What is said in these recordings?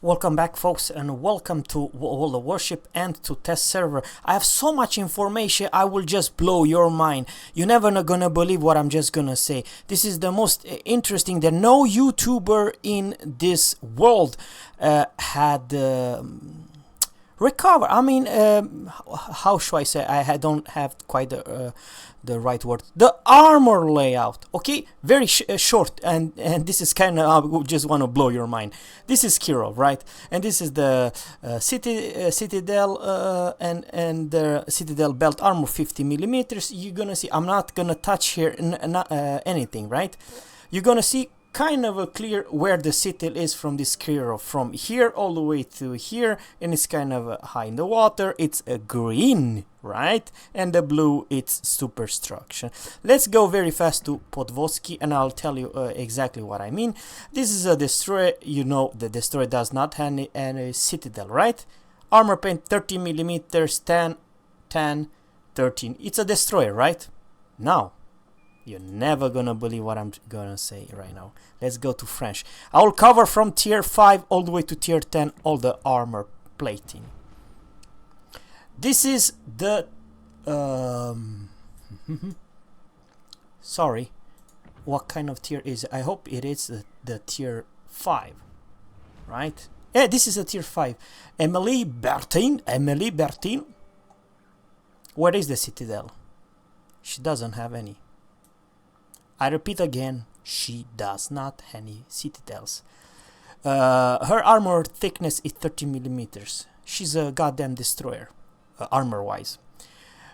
Welcome back, folks, and welcome to all the worship and to test server. I have so much information, I will just blow your mind. You're never gonna believe what I'm just gonna say. This is the most interesting that no YouTuber in this world had recover. I mean, how should I say? Don't have quite the right word. The armor layout. Okay, very short, and this is kind of I just want to blow your mind. This is Kiro, right? And this is the citadel and the citadel belt armor, 50 millimeters. You're gonna see. I'm not gonna touch here anything, right? You're gonna see kind of a clear where the citadel is from this Kiro, from here all the way to here, and it's kind of high in the water. It's a green, right? And the blue, it's superstructure. Let's go very fast to Podvoski and I'll tell you exactly what I mean. This is a destroyer. You know the destroyer does not have any citadel, right? Armor paint 30 millimeters, 10, 10, 13. It's a destroyer, right? Now you're never gonna believe what I'm gonna say right now. Let's go to French. I will cover from tier 5 all the way to tier 10 all the armor plating. This is the sorry, what kind of tier is it? I hope it is the tier 5, right? Yeah, this is a tier 5. Emile, Bertin. Where is the citadel? She doesn't have any. I repeat again, she does not have any citadels. Her armor thickness is 30 millimeters. She's a goddamn destroyer, armor-wise.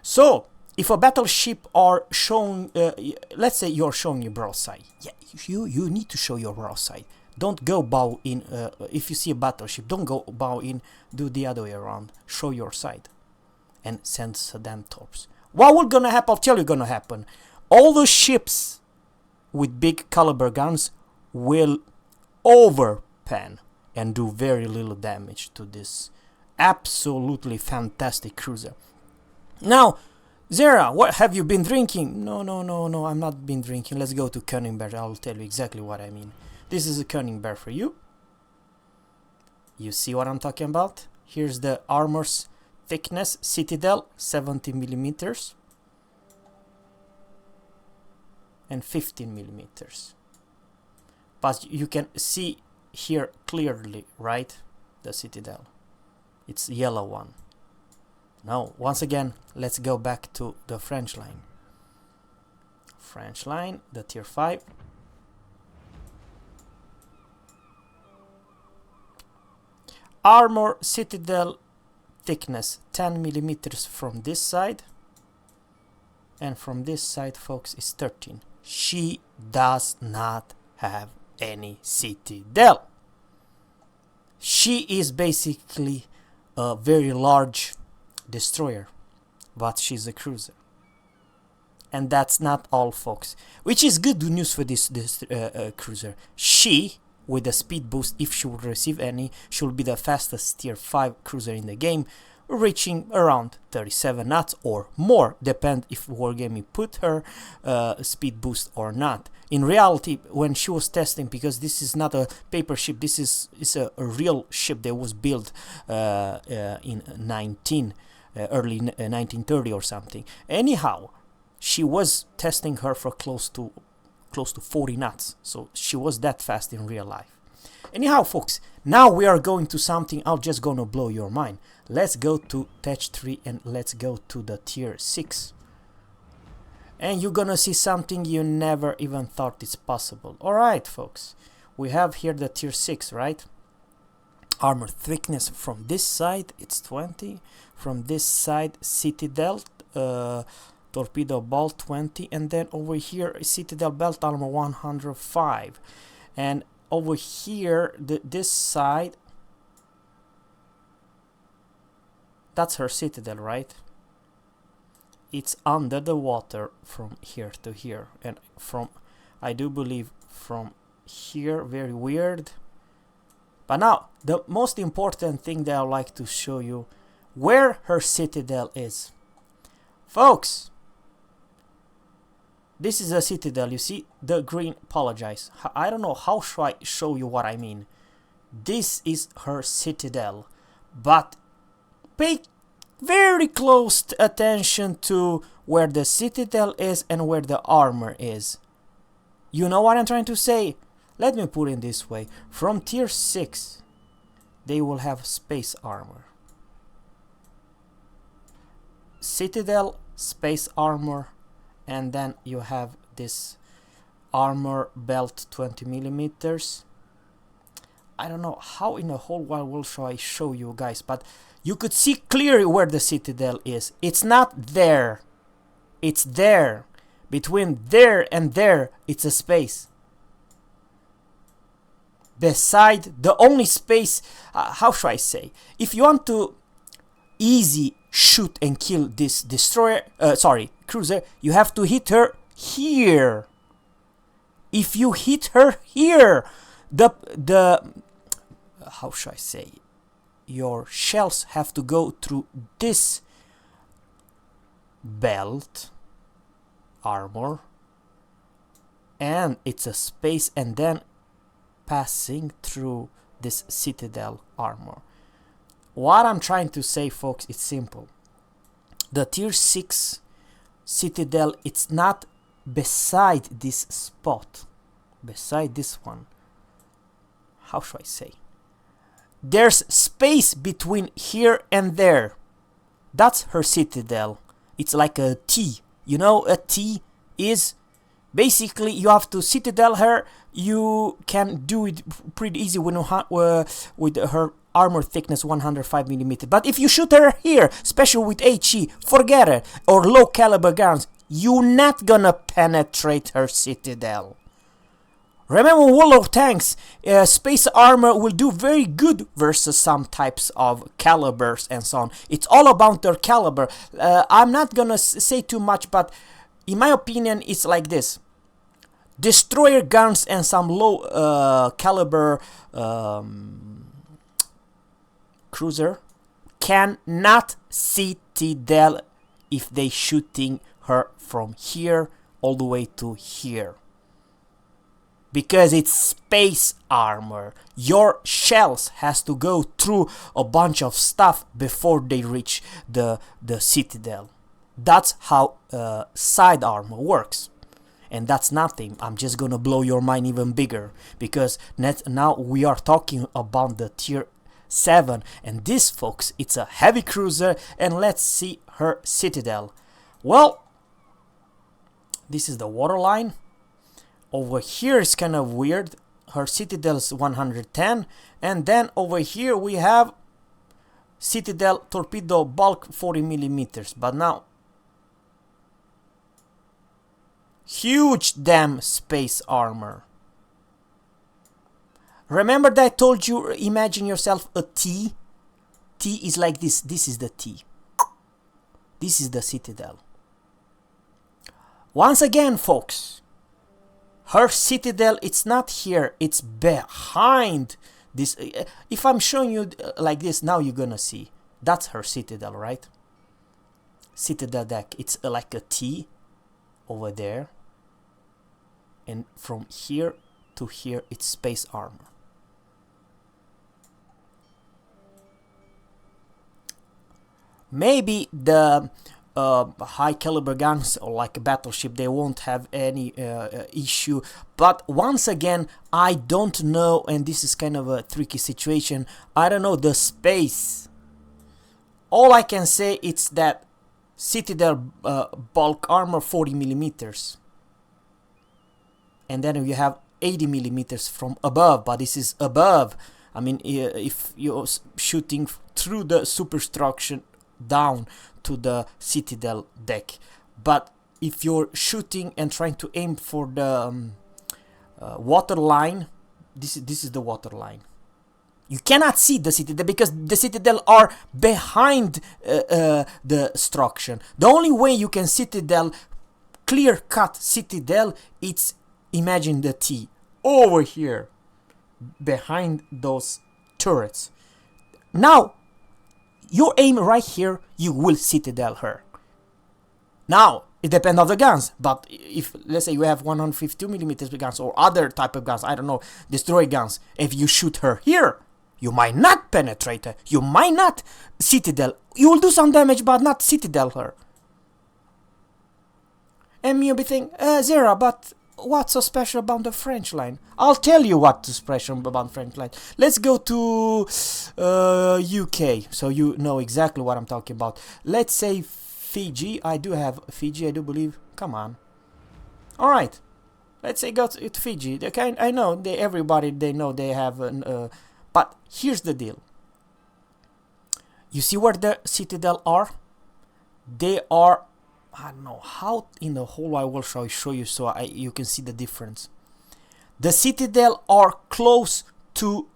So, if a battleship are shown, let's say you're showing your broadside. Yeah, you need to show your broadside. Don't go bow in. If you see a battleship, don't go bow in. Do the other way around. Show your side, and send Saddam torps. What will gonna happen? I'll tell you gonna happen. All the ships with big caliber guns will overpan and do very little damage to this absolutely fantastic cruiser. Now, Zerra, what have you been drinking? No, I'm not been drinking. Let's go to Königsberg. I'll tell you exactly what I mean. This is a Königsberg for you. You see what I'm talking about? Here's the armor's thickness. Citadel, 70 millimeters. And 15 millimeters. But you can see here clearly, right? The citadel. It's the yellow one. Now, once again, let's go back to the French line. French line, the tier 5. Armor citadel thickness 10 millimeters from this side. And from this side, folks, is 13. She does not have any citadel. She is basically a very large destroyer, but she's a cruiser. And that's not all, folks, which is good news for this cruiser. She, with a speed boost, if she would receive any, she will be the fastest tier 5 cruiser in the game, reaching around 37 knots or more, depend if Wargaming put her speed boost or not. In reality, when she was testing, because this is not a paper ship, this is a real ship that was built in early 1930 or something. Anyhow, she was testing her for close to 40 knots, so she was that fast in real life. Anyhow, folks, now we are going to something I'm just gonna blow your mind. Let's go to Tech 3 and let's go to the tier 6. And you're gonna see something you never even thought is possible. Alright, folks, we have here the tier 6, right? Armor thickness from this side, it's 20. From this side, Citadel, torpedo ball 20. And then over here, Citadel belt armor 105. And over here, this side, that's her citadel, right? It's under the water from here to here, and from, I do believe, from here, very weird. But now, the most important thing that I'd like to show you, where her citadel is. Folks, this is a citadel, you see the green, apologize. I don't know how should I show you what I mean. This is her citadel, but pay very close attention to where the citadel is and where the armor is. You know what I'm trying to say? Let me put it this way. From tier 6, they will have space armor. Citadel, space armor, and then you have this armor belt 20 millimeters. I don't know how in the whole wide world shall I show you guys, but you could see clearly where the citadel is. It's not there. It's there. Between there and there, it's a space. Beside the only space, how should I say? If you want to easy shoot and kill this destroyer, cruiser, you have to hit her here. If you hit her here, how should I say? Your shells have to go through this belt armor, and it's a space, and then passing through this citadel armor. What I'm trying to say, folks, it's simple. The tier 6 citadel, it's not beside this spot, beside this one. How should I say? There's space between here and there. That's her citadel. It's like a T. You know, a T is basically you have to citadel her. You can do it pretty easy when with her armor thickness 105 millimeters. But if you shoot her here, especially with HE, forget it. Or low caliber guns, you're not gonna penetrate her citadel. Remember, World of Tanks, space armor will do very good versus some types of calibers and so on. It's all about their caliber. I'm not gonna say too much, but in my opinion, it's like this. Destroyer guns and some low caliber cruiser cannot citadel if they shooting her from here all the way to here. Because it's space armor. Your shells has to go through a bunch of stuff before they reach the citadel. That's how side armor works. And that's nothing. I'm just gonna blow your mind even bigger. Because now we are talking about the tier 7. And this, folks, it's a heavy cruiser. And let's see her citadel. Well, this is the waterline. Over here is kind of weird. Her citadel is 110, and then over here we have citadel torpedo bulk 40 millimeters. But now, huge damn space armor. Remember that I told you, imagine yourself a T. T is like this. This is the T. This is the citadel. Once again, folks. Her citadel, it's not here, it's behind this. If I'm showing you like this, now you're gonna see. That's her citadel, right? Citadel deck, it's like a T over there. And from here to here, it's space armor. Maybe the high caliber guns or like a battleship, they won't have any issue, but once again, I don't know, and this is kind of a tricky situation. I don't know the space. All I can say is that citadel bulk armor 40 millimeters, and then you have 80 millimeters from above, but this is above. I mean, if you're shooting through the superstructure down to the citadel deck, but if you're shooting and trying to aim for the water line, this is the water line. You cannot see the citadel because the citadel are behind the structure. The only way you can citadel, clear cut citadel, it's imagine the T over here behind those turrets. Now your aim right here, you will citadel her. Now, It depends on the guns, but if let's say you have 152 millimeters guns or other type of guns, I don't know, destroy guns, if you shoot her here, you might not penetrate her, you might not citadel, you will do some damage but not citadel her. And you'll be thinking, Zerra, but what's so special about the French line? I'll tell you what's special about the French line. Let's go to UK, so you know exactly what I'm talking about. Let's say Fiji. I do have Fiji, I do believe. Come on. Alright. Let's say go to Fiji. I know everybody they know they have but here's the deal. You see where the citadel are? They are, I don't know how in the whole I will show you so you can see the difference. The citadel are close to,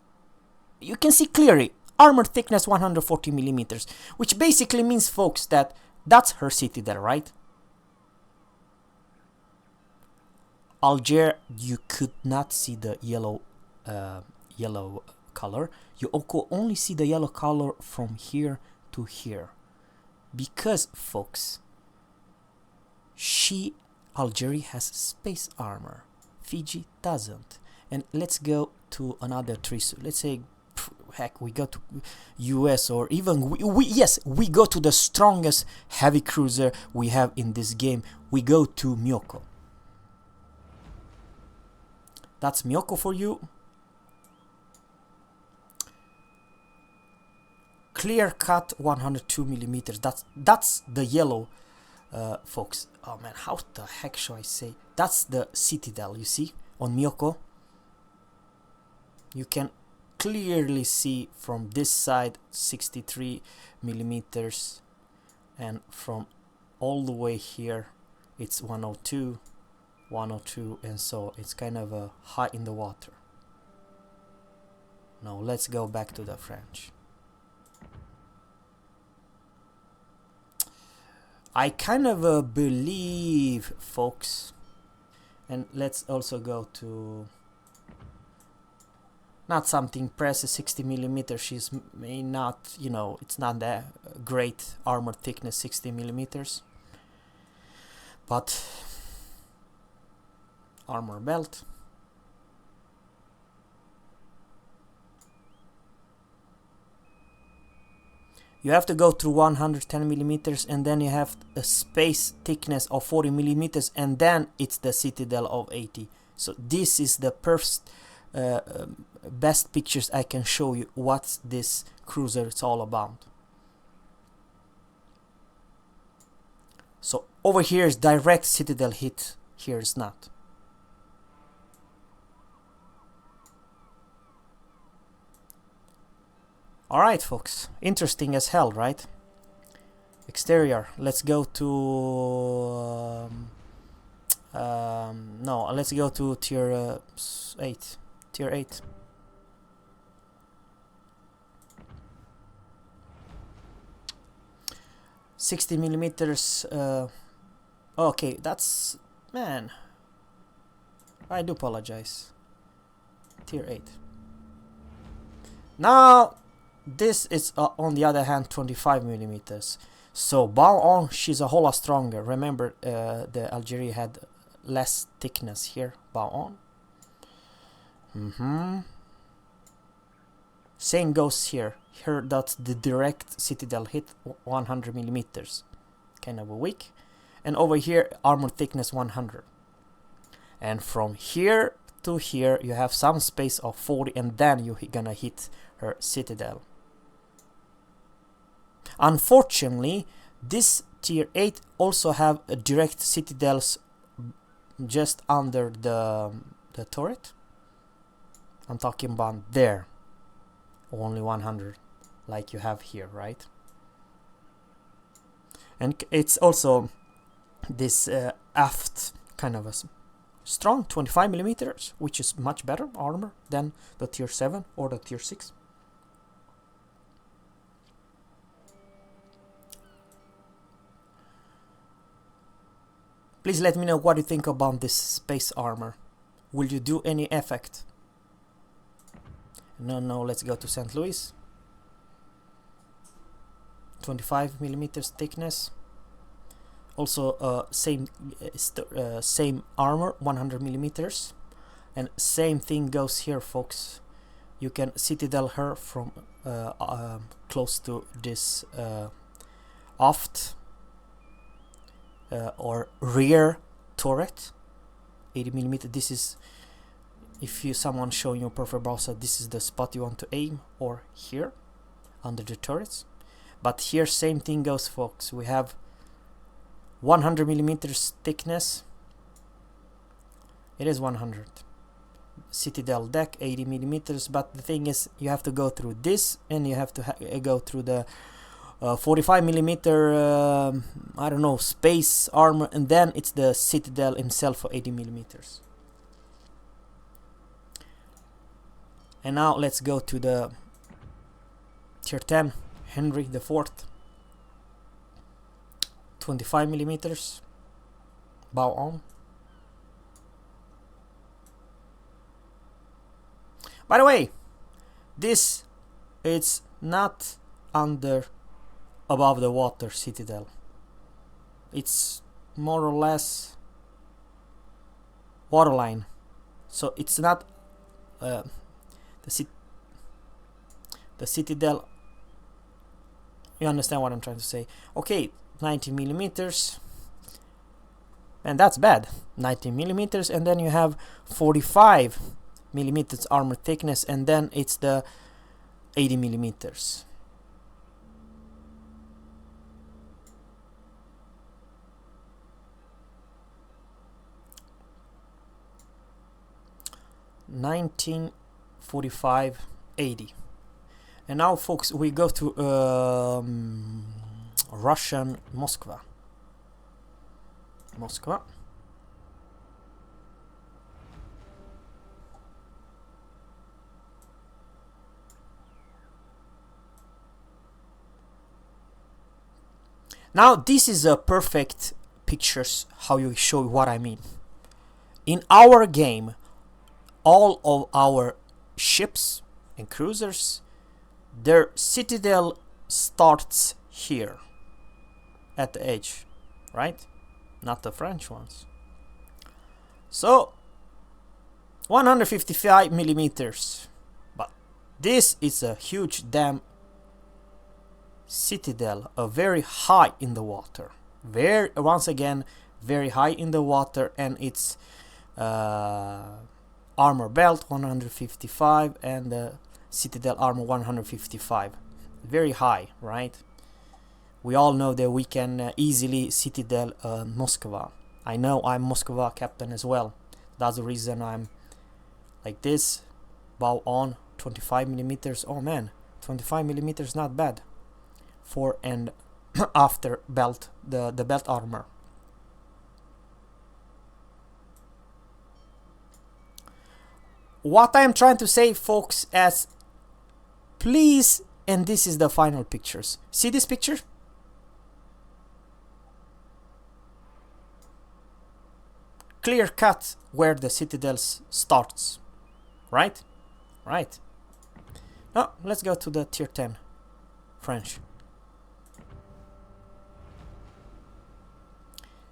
you can see clearly, armor thickness 140 millimeters, which basically means, folks, that that's her citadel, right? Algiers, you could not see the yellow color. You could only see the yellow color from here to here, because, folks, Algeria has space armor, Fiji doesn't. And let's go to another tree. So let's say, heck, we go to US, or even we go to the strongest heavy cruiser we have in this game. We go to Myoko. That's Myoko for you. Clear cut 102 millimeters. That's the yellow, folks. Oh man, how the heck shall I say? That's the citadel. You see on Myoko. You can clearly see from this side 63 millimeters, and from all the way here it's 102, 102, and so it's kind of a high in the water. Now let's go back to the French. I kind of believe, folks, and let's also go to not something press 60 millimeters. She's may not, you know, it's not that great armor thickness, 60 millimeters, but armor belt. You have to go through 110 millimeters, and then you have a space thickness of 40 millimeters, and then it's the citadel of 80. So this is the best pictures I can show you what this cruiser is all about. So over here is direct citadel hit, here is not. Alright, folks, interesting as hell, right? Exterior, let's go to no, let's go to tier 8. Tier 8. $60 millimeters. Okay, that's, man, I do apologize. Tier 8. Now this is on the other hand 25 millimeters. So bow on, she's a whole lot stronger. Remember, the Algeria had less thickness here. Bow on. Same goes here. Here, that's the direct citadel hit, 100 millimeters, kind of weak. And over here, armor thickness 100. And from here to here, you have some space of 40, and then you're gonna hit her citadel. Unfortunately, this tier 8 also have a direct citadels just under the turret. I'm talking about there. Only 100, like you have here, right? And it's also this aft kind of a strong 25 millimeters, which is much better armor than the tier 7 or the tier 6. Please let me know what you think about this space armor. Will you do any effect? No, let's go to St. Louis. 25 millimeters thickness. also same armor, 100 millimeters, and same thing goes here, folks. You can citadel her from close to this aft or rear turret, 80 millimeter. This is, if you someone showing you preferred browser, this is the spot you want to aim, or here under the turrets. But here same thing goes, folks. We have 100 millimeters thickness. It is 100. Citadel deck, 80 millimeters. But the thing is, you have to go through this, and you have to go through the 45 millimeter I don't know, space armor, and then it's the citadel himself for 80 millimeters. And now let's go to the tier 10 Henry the Fourth, 25 millimeters bow on. By the way, this it's not under above the water citadel. It's more or less waterline, so it's not the citadel. You understand what I'm trying to say? Okay, 90 millimeters, and that's bad. 90 millimeters, and then you have 45 millimeters armor thickness, and then it's the 80 millimeters. $1945.80. And now, folks, we go to Russian Moscow. Now this is a perfect pictures how you show what I mean. In our game, all of our ships and cruisers, their citadel starts here at the edge, right? Not the French ones. So 155 millimeters, but this is a huge damn citadel, very high in the water, once again very high in the water, and it's armor belt 155 and the citadel armor 155, very high, right? We all know that we can easily citadel Moscow. I know I'm Moscow captain as well. That's the reason I'm like this, bow on, 25 millimeters. Oh man, 25 millimeters, not bad. Fore and after belt, the belt armor. What I am trying to say, folks, as please, and this is the final pictures. See this picture? Clear cut where the citadel starts, right? Right. Now let's go to the tier 10 French.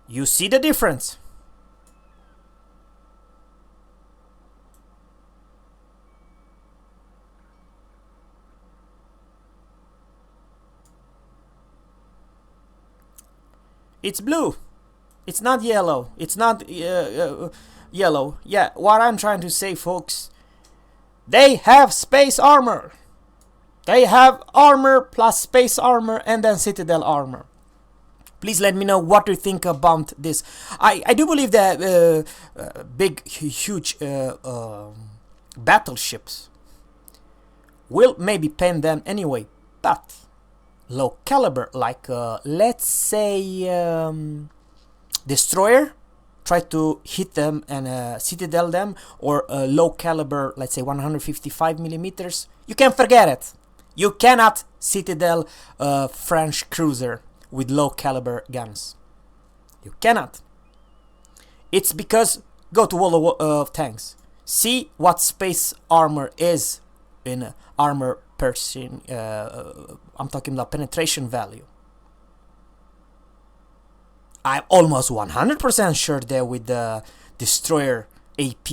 You see the difference? It's blue. It's not yellow. It's not yellow. Yeah, what I'm trying to say, folks, they have space armor. They have armor plus space armor and then citadel armor. Please let me know what you think about this. I do believe that big, huge battleships will maybe pen them anyway, but low caliber, like let's say destroyer, try to hit them and citadel them, or low caliber, let's say 155 millimeters, you can forget it. You cannot citadel French cruiser with low caliber guns. You cannot. It's because, go to World of Tanks, see what space armor is in armor person. I'm talking about penetration value. I'm almost 100% sure that with the destroyer AP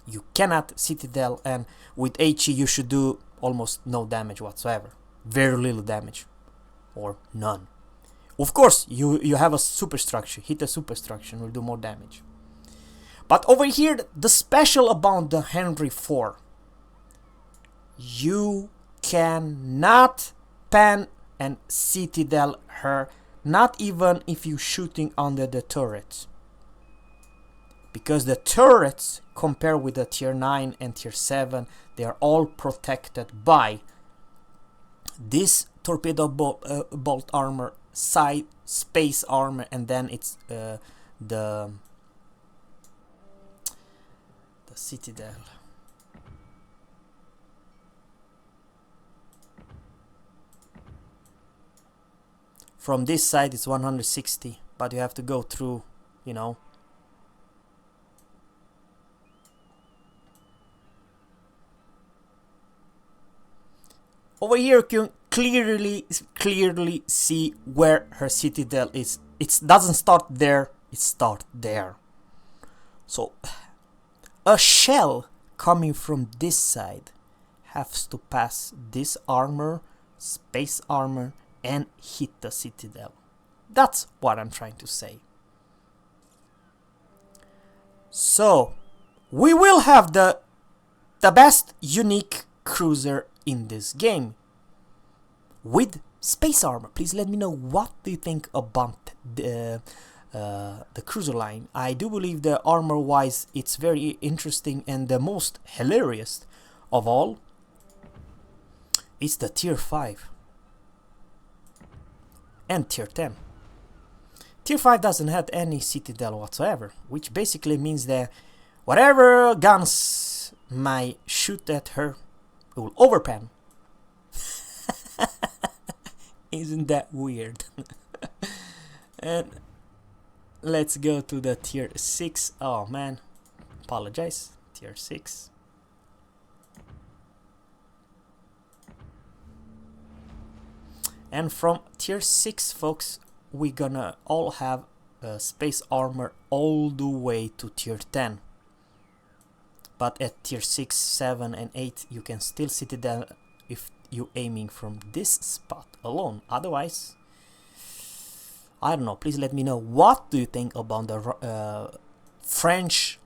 you cannot citadel, and with HE you should do almost no damage whatsoever. Very little damage, or none. Of course, you have a superstructure. Hit a superstructure will do more damage. But over here, the special about the Henry IV, you cannot pen and citadel her, not even if you're shooting under the turrets. Because the turrets, compared with the tier 9 and tier 7, they are all protected by this torpedo bolt armor, side space armor, and then it's the citadel. From this side it's 160, but you have to go through, you know. Over here you can clearly see where her citadel is. It doesn't start there, it starts there. So a shell coming from this side has to pass this armor, space armor, and hit the citadel. That's what I'm trying to say. So we will have the best unique cruiser in this game with space armor. Please let me know what do you think about the cruiser line. I do believe the armor wise it's very interesting, and the most hilarious of all is the tier 5 and tier 10. Tier 5 doesn't have any citadel whatsoever, which basically means that whatever guns might shoot at her, it will overpan. Isn't that weird? And let's go to the tier 6. Oh man, apologize. Tier 6. And from tier 6, folks, we're gonna all have space armor all the way to tier 10. But at tier 6, 7 and 8 you can still citadel if you're aiming from this spot alone. Otherwise, I don't know. Please let me know what do you think about the French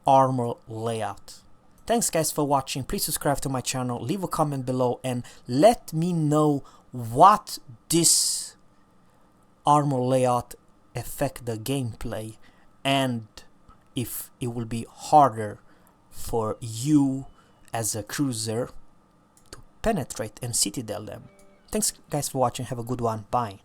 armor layout. Thanks guys for watching. Please subscribe to my channel, leave a comment below, and let me know what this armor layout affect the gameplay, and if it will be harder for you as a cruiser to penetrate and citadel them. Thanks guys for watching. Have a good one. Bye.